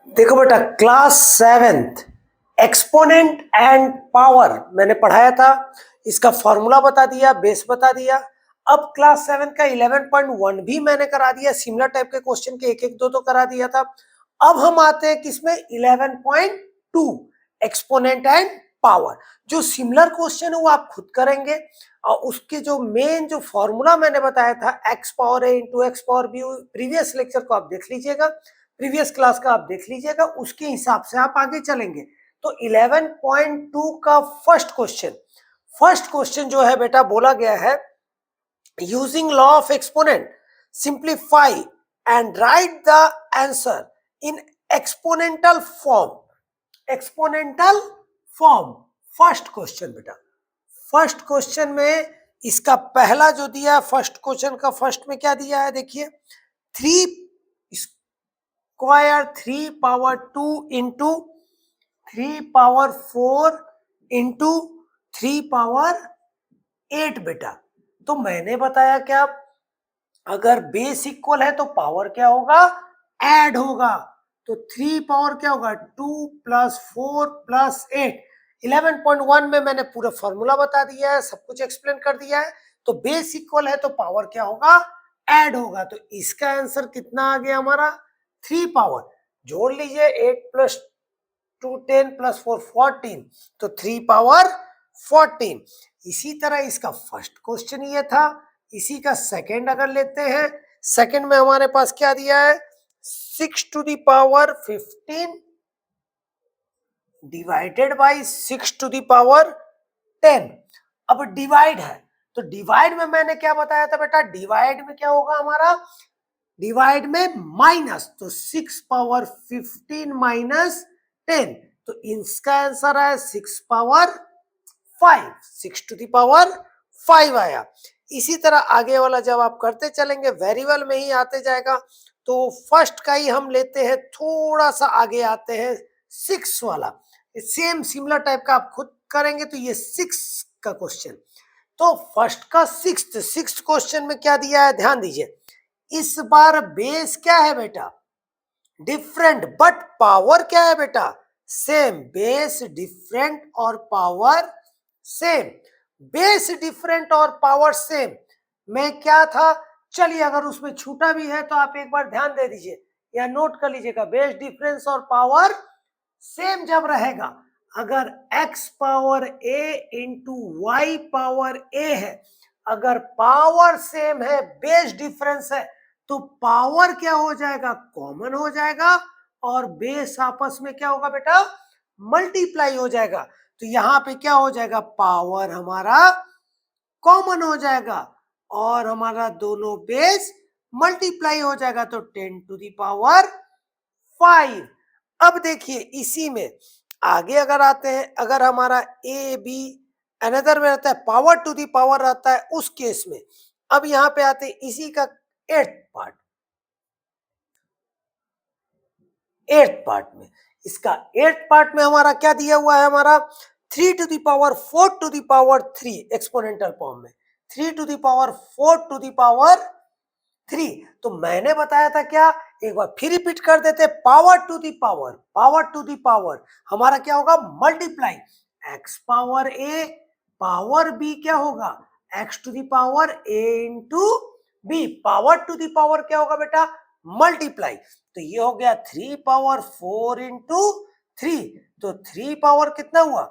देखो बेटा, class seventh exponent and power मैंने पढ़ाया था। इसका फॉर्मूला बता दिया, बेस बता दिया। अब क्लास सेवन का 11.1 भी मैंने करा दिया। सिमिलर टाइप के क्वेश्चन के एक एक दो तो करा दिया था। अब हम आते हैं किसमें, 11.2 एक्सपोनेंट एंड पावर। जो सिमिलर क्वेश्चन है वो आप खुद करेंगे और उसके जो मेन जो फॉर्मूला मैंने बताया था X power A into X power B, previous lecture को आप देख लीजिएगा, प्रीवियस क्लास का आप देख लीजिएगा, उसके हिसाब से आप आगे चलेंगे। तो 11.2 का फर्स्ट क्वेश्चन जो है बेटा, बोला गया है using law of exponent simplify and write the answer in exponential form. First question बेटा, फर्स्ट क्वेश्चन में इसका पहला जो दिया है, फर्स्ट क्वेश्चन का फर्स्ट में क्या दिया है देखिए, 3 power 2 into 3 power 4 into 3 power 8 बेटा। तो मैंने बताया क्या, अगर बेस इक्वल है तो पावर क्या होगा, ऐड होगा। तो 3 पावर क्या होगा, 2 प्लस 4 प्लस 8। 11.1 में मैंने पूरा फॉर्मूला बता दिया है, सब कुछ एक्सप्लेन कर दिया है। तो बेस इक्वल है तो पावर क्या होगा, ऐड होगा। तो इसका आंसर कितना आ गया हमारा, 3 पावर, जोड़ लीजिए 8 प्लस 2 10 प्लस 4 14, तो 3 पावर 14। इसी तरह इसका फर्स्ट क्वेश्चन ये था। इसी का सेकंड अगर लेते हैं, सेकंड में हमारे पास क्या दिया है, 6 to the power 15 divided by 6 to the power 10। अब डिवाइड है तो डिवाइड में मैंने क्या बताया था बेटा, डिवाइड में क्या होगा हमारा, डिवाइड में माइनस, तो 6 पावर 15 माइनस 10, तो इसका आंसर है 6 पावर 5, 6 टू द पावर 5 आया। इसी तरह आगे वाला जब आप करते चलेंगे वेरिएबल में ही आते जाएगा। तो फर्स्ट का ही हम लेते हैं, थोड़ा सा आगे आते हैं 6 वाला, सेम सिमिलर टाइप का आप खुद करेंगे। तो ये 6 का क्वेश्चन, तो फर्स्ट का सिक्स्थ क्वेश्चन में क्या दिया है, ध्यान दीजिए। इस बार बेस क्या है बेटा, डिफरेंट, बट पावर क्या है बेटा, सेम। बेस डिफरेंट और पावर सेम। बेस डिफरेंट और पावर सेम में क्या था, चलिए अगर उसमें छूटा भी है तो आप एक बार ध्यान दे दीजिए या नोट कर लीजिएगा। बेस डिफरेंस और पावर सेम जब रहेगा, अगर x power a into Y power a है, अगर पावर सेम है, बेस डिफरेंस है, तो पावर क्या हो जाएगा, कॉमन हो जाएगा, और बेस आपस में क्या होगा बेटा, मल्टीप्लाई हो जाएगा। तो यहाँ पे क्या हो जाएगा, पावर हमारा कॉमन हो जाएगा और हमारा दोनों बेस मल्टीप्लाई हो जाएगा, तो 10 टू द पावर 5। अब देखिए इसी में आगे अगर आते हैं, अगर हमारा ए बी अनदर में रहता है, पावर टू दी पावर रहता है उस केस में। अब यहाँ पे आते हैं इसी का एट्थ पार्ट में, इसका एट्थ पार्ट में हमारा क्या दिया हुआ है, हमारा 3 to the power 4 to the power 3 exponential form में, 3 to the power 4 to the power 3। तो मैंने बताया था क्या, एक बार फिर रिपीट कर देते, पावर टू दी पावर हमारा क्या होगा, multiply X power A power B क्या होगा, X to the power A into B. Power to the power क्या होगा बेटा, मल्टीप्लाई। तो ये हो गया 3 पावर 4 इंटू 3, तो 3 पावर कितना हुआ,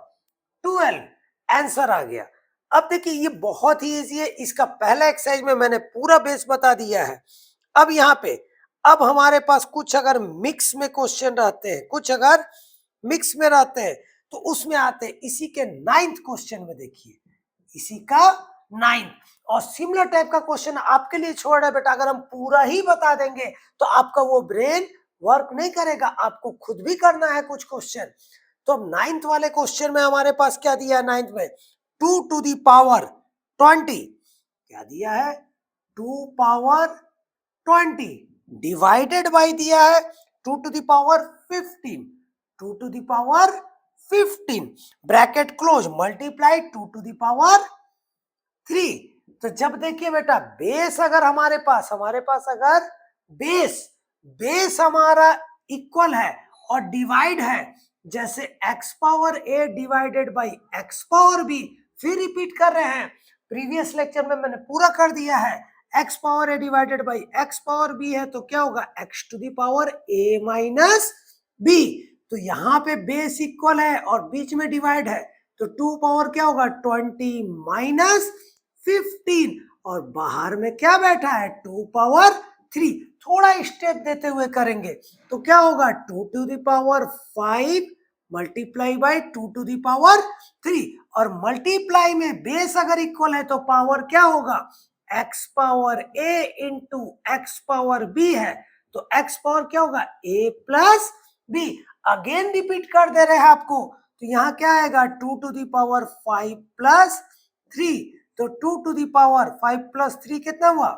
12, आंसर आ गया। अब देखिए ये बहुत ही इजी है, इसका पहला एक्सरसाइज में मैंने पूरा बेस बता दिया है। अब यहाँ पे अब हमारे पास कुछ अगर मिक्स में क्वेश्चन रहते हैं, कुछ अगर मिक्स में रहते हैं, तो उसमें आते हैं इसी के 9th क्वेश्चन में। देखिए इसी का 9th और सिमिलर टाइप का क्वेश्चन आपके लिए छोड़ रहा है बेटा। अगर हम पूरा ही बता देंगे तो आपका वो ब्रेन वर्क नहीं करेगा, आपको खुद भी करना है कुछ क्वेश्चन। तो 9th वाले क्वेश्चन में हमारे पास क्या दिया है, 9th में 2 टू दी पावर 20 क्या दिया है, 2 पावर 20 डिवाइडेड बाई दिया है 2 to the power 15, 2 to the power 15 bracket close multiply 2 to the power 3। तो जब देखिए बेटा बेस अगर हमारे पास अगर बेस हमारा इक्वल है और डिवाइड है जैसे x power a divided by x power b, फिर रिपीट कर रहे हैं, प्रीवियस लेक्चर में मैंने पूरा कर दिया है, x power a divided by x power b है तो क्या होगा x to the power a minus b। तो यहाँ पे बेस इक्वल है और बीच में डिवाइड है तो 2 पावर क्या होगा 20 माइनस 15 और बाहर में क्या बैठा है 2 पावर 3। थोड़ा स्टेप देते हुए करेंगे तो क्या होगा 2 to the power 5 multiply by 2 to the power 3 और मल्टीप्लाई में बेस अगर इक्वल है तो पावर क्या होगा x power a into X power b है तो x पावर क्या होगा a plus b। Again repeat कर दे रहे हैं आपको तो यहाँ क्या आएगा 2 टू द पावर 5 प्लस 3 तो 2 टू द पावर 5 प्लस 3 कितना हुआ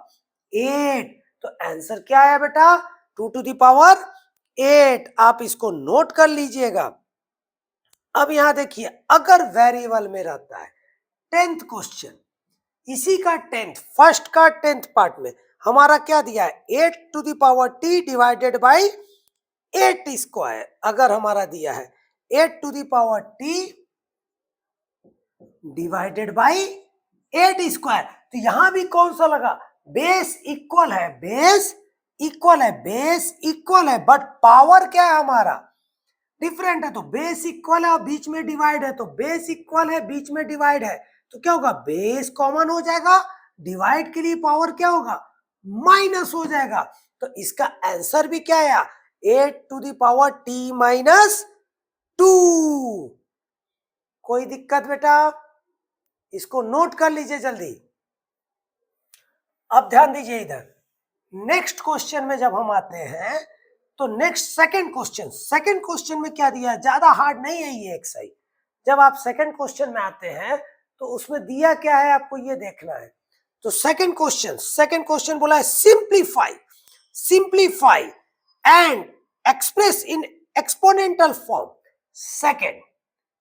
8। तो आंसर क्या आया बेटा 2 टू द पावर 8। आप इसको नोट कर लीजिएगा। अब यहां देखिए अगर वेरिएबल में रहता है 10th क्वेश्चन, इसी का 10th फर्स्ट का 10th पार्ट में हमारा क्या दिया है 8 to the power t divided by 8 square. अगर हमारा दिया है 8 to the power t divided by 8 square तो यहां भी कौन सा लगा बेस इक्वल है, बेस इक्वल है, बेस इक्वल है बट पावर क्या है हमारा डिफरेंट है। तो बेस इक्वल है और बीच में डिवाइड है तो बेस इक्वल है बीच में डिवाइड है तो क्या होगा बेस कॉमन हो जाएगा, डिवाइड के लिए पावर क्या होगा माइनस हो जाएगा। तो इसका आंसर भी क्या है 8 to the power t minus 2। कोई दिक्कत बेटा, इसको नोट कर लीजिए जल्दी। अब ध्यान दीजिए इधर नेक्स्ट क्वेश्चन में जब हम आते हैं तो नेक्स्ट सेकंड क्वेश्चन में क्या दिया है, ज्यादा हार्ड नहीं है ये एक्सरसाइज। जब आप सेकंड क्वेश्चन में आते हैं तो उसमें दिया क्या है आपको ये देखना है। तो सेकंड क्वेश्चन बोला है simplify and express in exponential form.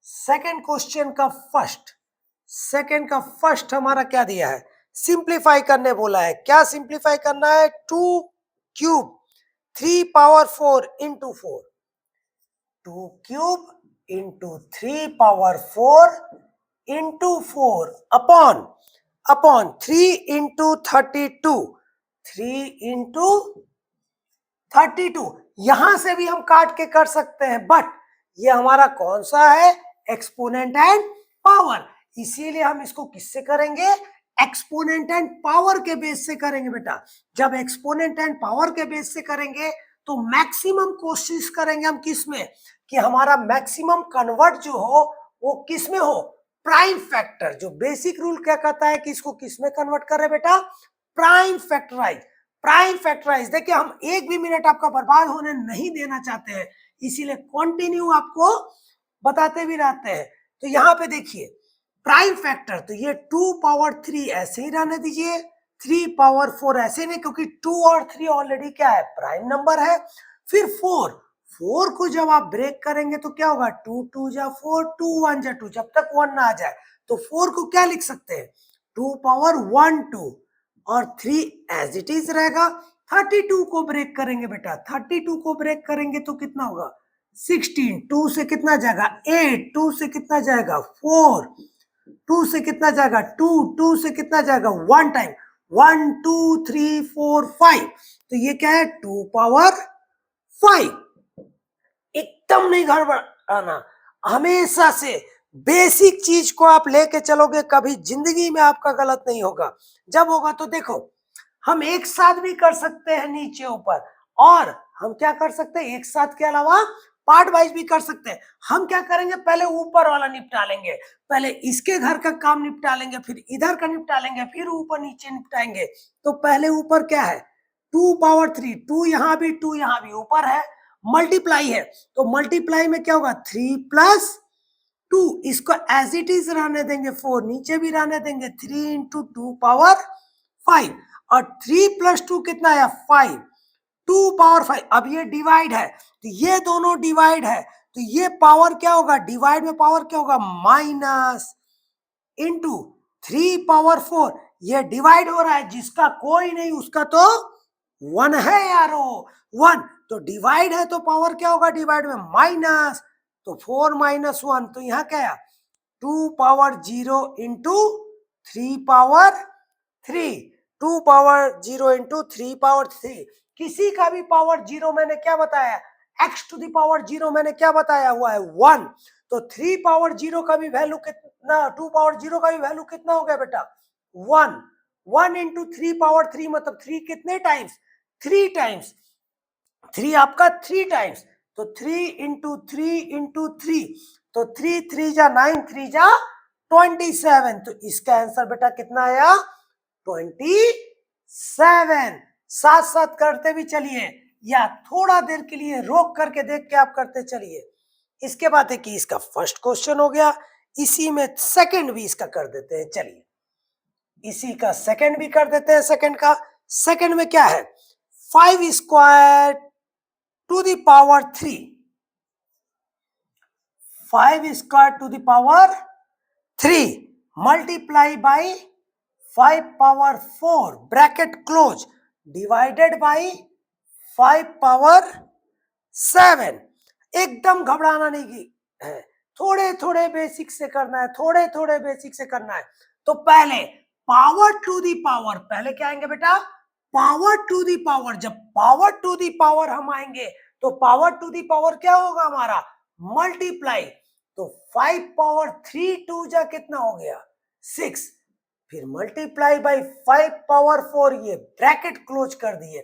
Second question का फर्स्ट हमारा क्या दिया है सिंप्लीफाई करने बोला है। क्या सिंप्लीफाई करना है 2 cube 3 power 4 into 4, 2 cube into 3 power 4 into 4 upon 3 into 32, 3 into 32। यहां से भी हम काट के कर सकते हैं बट ये हमारा कौन सा है एक्सपोनेंट एंड पावर, इसीलिए हम इसको किससे करेंगे एक्सपोनेंट एंड पावर के बेस से करेंगे बेटा। जब एक्सपोनेंट एंड पावर के बेस से करेंगे तो मैक्सिमम कोशिश करेंगे हम किस में कि हमारा मैक्सिमम कन्वर्ट जो हो वो किस में हो प्राइम फैक्टर। जो बेसिक रूल क्या कहता है कि इसको किस में कन्वर्ट कर रहे बेटा प्राइम फैक्टराइज। देखिए हम एक भी मिनट आपका बर्बाद होने नहीं देना चाहते हैं इसीलिए कंटिन्यू आपको बताते भी रहते हैं। तो यहाँ पे देखिए प्राइम फैक्टर तो ये 2 पावर 3 ऐसे ही रहने दीजिए, 3 पावर 4 ऐसे नहीं क्योंकि 2 और 3 ऑलरेडी क्या है प्राइम नंबर है। फिर 4 को जब आप ब्रेक करेंगे तो क्या होगा 2 2 जा 4 2 1 जा 2, जब तक 1 ना आ जाए तो 4 को क्या लिख सकते हैं 2 पावर 1 2 और 3 एज इट इज रहेगा। 32 को ब्रेक करेंगे बेटा, 32 को ब्रेक करेंगे तो कितना होगा 16, 2 से कितना जाएगा 8, 2 से कितना जाएगा 4, 2 से कितना जाएगा 2, 2 से कितना जाएगा 1 टाइम 1 2 3 4 5 तो ये क्या है 2 पावर 5। एकदम नहीं गड़बड़ाना, हमेशा से बेसिक चीज को आप लेके चलोगे कभी जिंदगी में आपका गलत नहीं होगा। जब होगा तो देखो हम एक साथ भी कर सकते हैं नीचे ऊपर और हम क्या कर सकते हैं एक साथ के अलावा पार्ट वाइज भी कर सकते हैं। हम क्या करेंगे पहले ऊपर वाला निपटा लेंगे, पहले इसके घर का काम निपटा लेंगे, फिर इधर का निपटा लेंगे, फिर ऊपर नीचे निपटाएंगे। तो पहले ऊपर क्या है 2 पावर 3, 2 यहाँ भी 2 यहाँ भी ऊपर है, मल्टीप्लाई है तो मल्टीप्लाई में क्या होगा 3 प्लस 2, इसको एज इट इज रहने देंगे, 4 नीचे भी रहने देंगे, 3 इंटू 2 पावर 5 और 3 प्लस 2 कितना है 5, 2 पावर 5। अब ये डिवाइड है तो ये दोनों डिवाइड है तो ये पावर क्या होगा डिवाइड में पावर क्या होगा माइनस इंटू 3 पावर 4, ये डिवाइड हो रहा है जिसका कोई नहीं उसका तो 1 है यारो, 1 तो डिवाइड है तो पावर क्या होगा डिवाइड में माइनस, तो 4 माइनस 1 तो यहाँ क्या है 2 power 0 into 3 power 3, 2 power 0 into 3 power 3। किसी का भी पावर 0 मैंने क्या बताया, x टू द पावर 0 मैंने क्या बताया हुआ है 1, तो 3 पावर 0 का भी वैल्यू कितना, 2 पावर 0 का भी वैल्यू कितना हो गया बेटा 1, 1 इंटू 3 पावर 3 मतलब 3 कितने टाइम्स, 3 टाइम्स, 3 आपका 3 टाइम्स, तो 3 इंटू 3 इंटू 3, तो 3 3 जा 9, 3 जा 27, तो इसका आंसर बेटा कितना आया 27। साथ साथ करते भी चलिए या थोड़ा देर के लिए रोक करके देख के आप करते चलिए। इसके बाद है कि इसका फर्स्ट क्वेश्चन हो गया, इसी में सेकंड भी इसका कर देते हैं, चलिए इसी का सेकंड भी कर देते हैं। सेकंड का, सेकंड में क्या है 5 square to the power 3, 5 square to the power 3 multiply by 5 power 4 bracket close divided by 5 power 7। एकदम घबराना नहीं है, थोड़े थोड़े बेसिक से करना है, थोड़े थोड़े बेसिक से करना है। तो पहले पावर टू दी पावर, पहले क्या आएंगे बेटा पावर टू दी पावर, जब पावर टू दी पावर हम आएंगे तो पावर टू दी पावर क्या होगा हमारा मल्टीप्लाई, तो 5 पावर 3 2 जा कितना हो गया 6, फिर मल्टीप्लाई बाई 5 पावर 4, ये ब्रैकेट क्लोज कर दिए,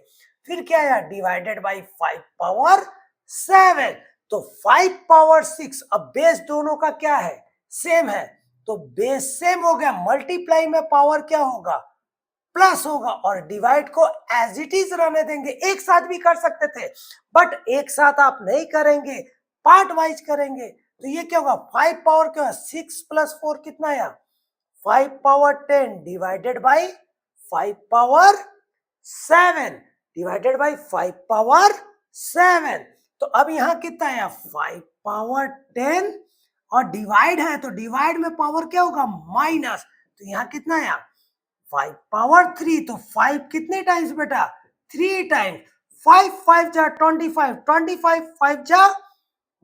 फिर क्या आया डिवाइडेड बाई 5 पावर 7, तो 5 पावर 6, अब बेस दोनों का क्या है सेम है, तो बेस सेम हो गया, मल्टीप्लाई में पावर क्या होगा प्लस होगा, और डिवाइड को एज इट इज रहने देंगे। एक साथ भी कर सकते थे बट एक साथ आप नहीं करेंगे, पार्ट वाइज करेंगे, तो ये क्या होगा 5 पावर क्या 6 प्लस 4 कितना आया 5 power 10 divided by 5 power 7 divided by 5 power 7, तो अब यहां कितना आया 5 पावर 10 और डिवाइड है तो डिवाइड में पावर क्या होगा माइनस, तो यहां कितना आया 5 पावर 3, तो 5 कितने टाइम्स बेटा 3 टाइम्स, 5 5 जा 25, 25 5 जा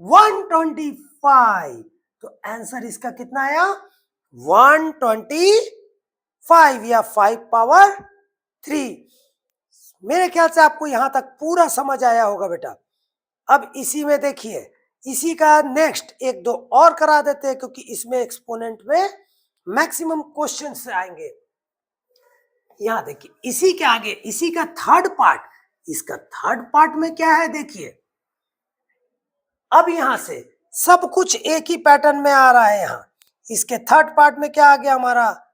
125, तो आंसर इसका कितना आया 125 या 5 पावर 3। मेरे ख्याल से आपको यहां तक पूरा समझ आया होगा बेटा। अब इसी में देखिए, इसी का नेक्स्ट एक दो और करा देते हैं क्योंकि इसमें एक्सपोनेंट में मैक्सिमम क्वेश्चंस आएंगे। यहां देखिए इसी के आगे इसी का थर्ड पार्ट, इसका थर्ड पार्ट में क्या है देखिए, अब यहां से सब कुछ एक ही पैटर्न में आ रहा है। यहां इसके थर्ड पार्ट में क्या आ गया हमारा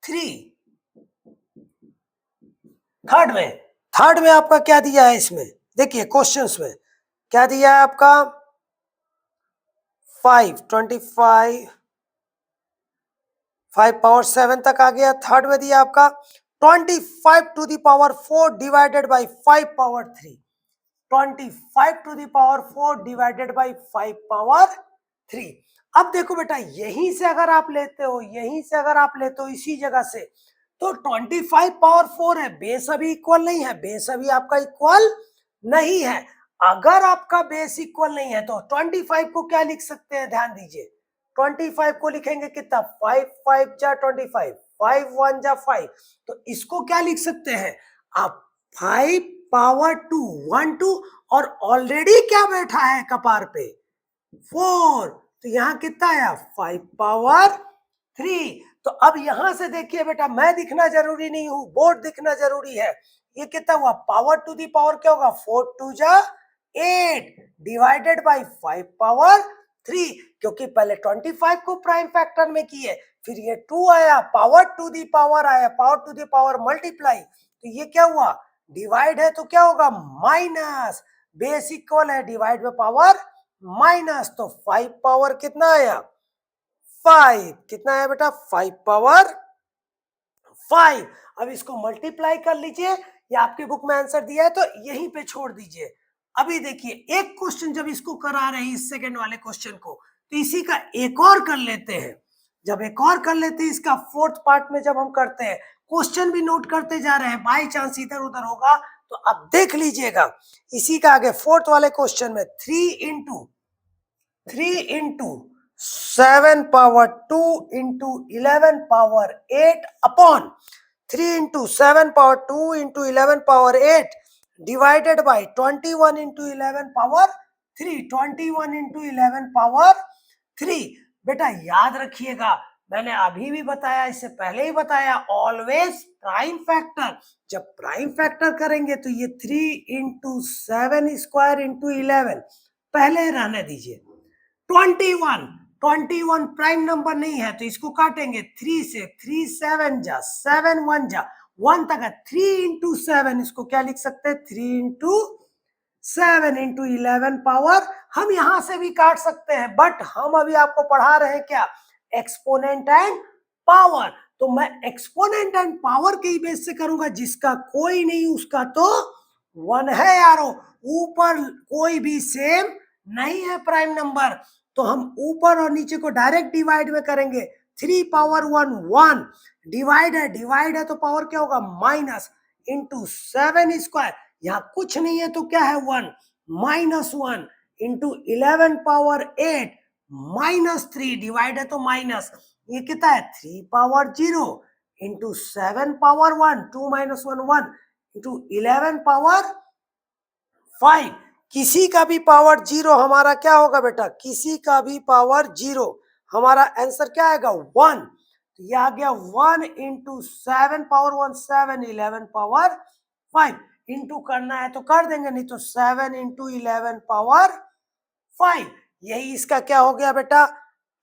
3, थर्ड में आपका क्या दिया है, इसमें देखिए क्वेश्चंस में क्या दिया है आपका 5 25 5 पावर 7 तक आ गया। थर्ड में दिया आपका 25 to the power 4 divided by 5 power 3, 25 to the power 4 divided by 5 power 3। अब देखो बेटा यहीं से अगर आप लेते हो, यहीं से अगर आप लेते हो इसी जगह से, तो 25 पावर 4 है, बेस अभी इक्वल नहीं है, बेस अभी आपका इक्वल नहीं है। अगर आपका बेस इक्वल नहीं है तो 25 को क्या लिख सकते हैं, ध्यान दीजिए 25 को लिखेंगे कितना 5 5 जा 25, 5 1 जा 5, तो इसको क्या लिख सकते हैं आप 5 पावर 2 1 2, और ऑलरेडी क्या बैठा है कपार पे 4, तो यहाँ कितना आया 5 पावर 3। तो अब यहां से देखिए बेटा मैं दिखना जरूरी नहीं हूं, बोर्ड दिखना जरूरी है। ये कितना हुआ पावर टू दी पावर क्या होगा 4 2 जा 8 डिवाइडेड बाई 5 पावर 3, क्योंकि पहले 25 को प्राइम फैक्टर में किए, फिर ये 2 आया पावर टू दी पावर आया, power to the power multiply, तो ये क्या हुआ डिवाइड है तो क्या होगा माइनस, बेस इक्वल है डिवाइड में पावर माइनस, तो 5 पावर कितना आया 5, कितना आया बेटा 5 पावर 5। अब इसको मल्टीप्लाई कर लीजिए, या आपके बुक में आंसर दिया है तो यहीं पे छोड़ दीजिए। अभी देखिए एक क्वेश्चन जब इसको करा रहे हैं इस सेकंड वाले क्वेश्चन को, तो इसी का एक और कर लेते हैं। जब एक और कर लेते हैं इसका फोर्थ पार्ट में जब हम करते हैं, क्वेश्चन भी नोट करते जा रहे हैं, बाई चांस इधर उधर होगा तो अब देख लीजिएगा इसी का आगे फोर्थ वाले क्वेश्चन में 3 into 7 power 2 into 11 power 8 upon 3 into 7 power 2 into 11 power 8 divided by 21 into 11 power 3, 21 into 11 power 3। बेटा याद रखिएगा, मैंने अभी भी बताया, इससे पहले ही बताया, ऑलवेज प्राइम फैक्टर। जब प्राइम फैक्टर करेंगे तो ये 3 into 7 square into 11 पहले रहने दीजिए। 21 प्राइम नंबर नहीं है तो इसको काटेंगे 3 से, 3 7 जा, 7 1 जा, 1 तक है, 3 into 7 इसको क्या लिख सकते हैं, 3 into 7 into 11 पावर। हम यहां से भी काट सकते हैं, बट हम अभी आपको पढ़ा रहे हैं क्या, एक्सपोनेंट एंड पावर। तो मैं एक्सपोनेंट एंड पावर के ही बेस से करूंगा, जिसका कोई नहीं उसका तो 1 है यारो, ऊपर कोई भी सेम नहीं है प्राइम नंबर। तो हम ऊपर और नीचे को डायरेक्ट डिवाइड में करेंगे। 3 पावर 1 1, डिवाइड है तो पावर क्या होगा, माइनस, इंटू 7 स्क्वायर, यहाँ कुछ नहीं है तो क्या है 1, -1 इंटू 11 पावर 8 -3, डिवाइड है तो माइनस, ये कितना है 3 power 0 into 7 power 1, 2 - 1 1 into 11 power 5। किसी का भी पावर 0 हमारा क्या होगा बेटा, किसी का भी पावर 0 हमारा आंसर क्या आएगा 1। तो ये आ गया 1 इंटू 7 पावर 1 7, 11 पावर 5 इंटू करना है तो कर देंगे, नहीं तो 7 इंटू 11 पावर 5। यही इसका क्या हो गया बेटा,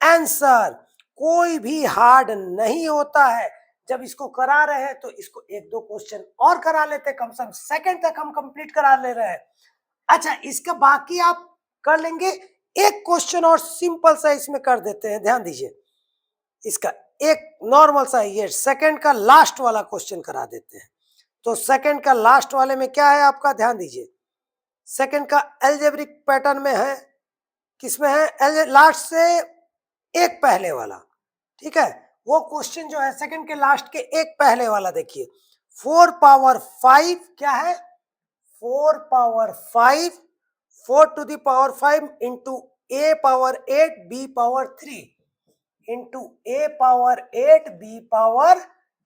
आंसर। कोई भी हार्ड नहीं होता है। जब इसको करा रहे हैं तो इसको 1-2 क्वेश्चन और करा लेते, कम से कम सेकंड तक हम कंप्लीट करा ले रहे हैं। अच्छा, इसका बाकी आप कर लेंगे। एक क्वेश्चन और सिंपल सा इसमें कर देते हैं, ध्यान दीजिए। इसका एक नॉर्मल सा, ये सेकंड का लास्ट वाला क्वेश्चन करा देते हैं। तो सेकंड का लास्ट वाले में क्या है आपका, ध्यान दीजिए। सेकंड का एल्जेब्रिक पैटर्न में है, किसमें है, लास्ट से एक पहले वाला, ठीक है। वो क्वेश्चन जो है सेकंड के लास्ट के एक पहले वाला देखिए। 4 पावर 5 क्या है, 4 power 5, 4 to the power 5 into a power 8 b power 3 into a power 8 b power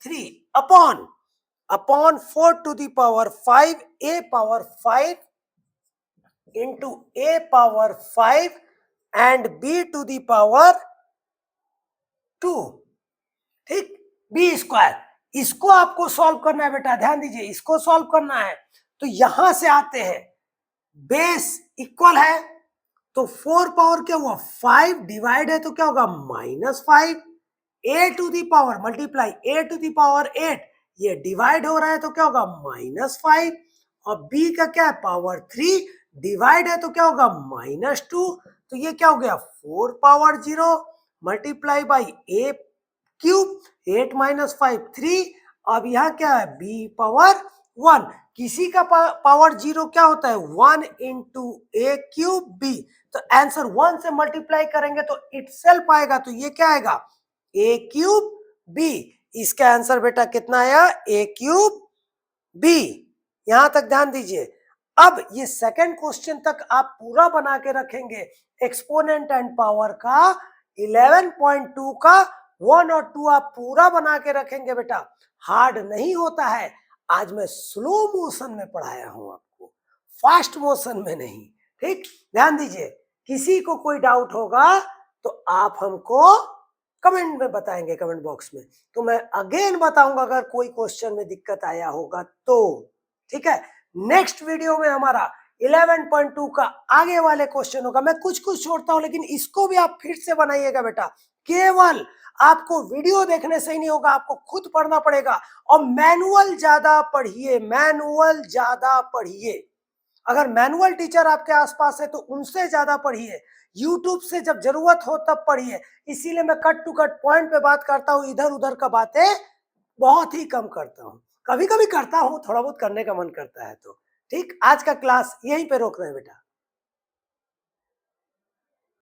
3 upon 4 to the power 5 a power 5 into a power 5 and b to the power 2, ठीक, b square. इसको आपको solve करना है बेटा, ध्यान दीजिए, इसको solve करना है। तो यहां से आते हैं, बेस इक्वल है तो 4 पावर क्या हुआ 5, डिवाइड है तो क्या होगा -5, a to the power multiply a to the power 8, ये डिवाइड हो रहा है तो क्या होगा -5, और b का क्या है पावर 3, डिवाइड है तो क्या होगा -2, तो ये क्या हो गया 4 power 0 multiply by a cube, 8 - 5 3। अब यहाँ क्या है b पावर 1, किसी का पावर 0 क्या होता है 1 इंटू ए क्यूब बी। तो आंसर 1 से मल्टीप्लाई करेंगे तो इटसेल्फ आएगा, तो ये क्या आएगा ए क्यूब बी। इसका आंसर बेटा कितना आया, ए क्यूब बी। यहां तक ध्यान दीजिए। अब ये सेकंड क्वेश्चन तक आप पूरा बना के रखेंगे, एक्सपोनेंट एंड पावर का 11.2 का 1 और 2 आप पूरा बना के रखेंगे बेटा। हार्ड नहीं होता है। आज मैं स्लो मोशन में पढ़ाया हूं आपको, फास्ट मोशन में नहीं, ठीक। ध्यान दीजिए, किसी को कोई डाउट होगा तो आप हमको कमेंट में बताएंगे, कमेंट बॉक्स में, तो मैं अगेन बताऊंगा अगर कोई क्वेश्चन में दिक्कत आया होगा तो, ठीक है। नेक्स्ट वीडियो में हमारा 11.2 का आगे वाले क्वेश्चन होगा। मैं कुछ कुछ छोड़ता हूं लेकिन इसको भी आप फिर से बनाइएगा बेटा। केवल आपको वीडियो देखने से ही नहीं होगा, आपको खुद पढ़ना पड़ेगा, और मैनुअल ज्यादा पढ़िए, मैनुअल ज्यादा पढ़िए। अगर मैनुअल टीचर आपके आसपास है तो उनसे ज्यादा पढ़िए। यूट्यूब से जब जरूरत हो तब पढ़िए। इसीलिए मैं कट टू कट पॉइंट पे बात करता हूँ, इधर उधर का बातें बहुत ही कम करता हूँ। कभी कभी करता हूँ, थोड़ा बहुत करने का मन करता है तो, ठीक। आज का क्लास यहीं पे रोक रहे हैं बेटा।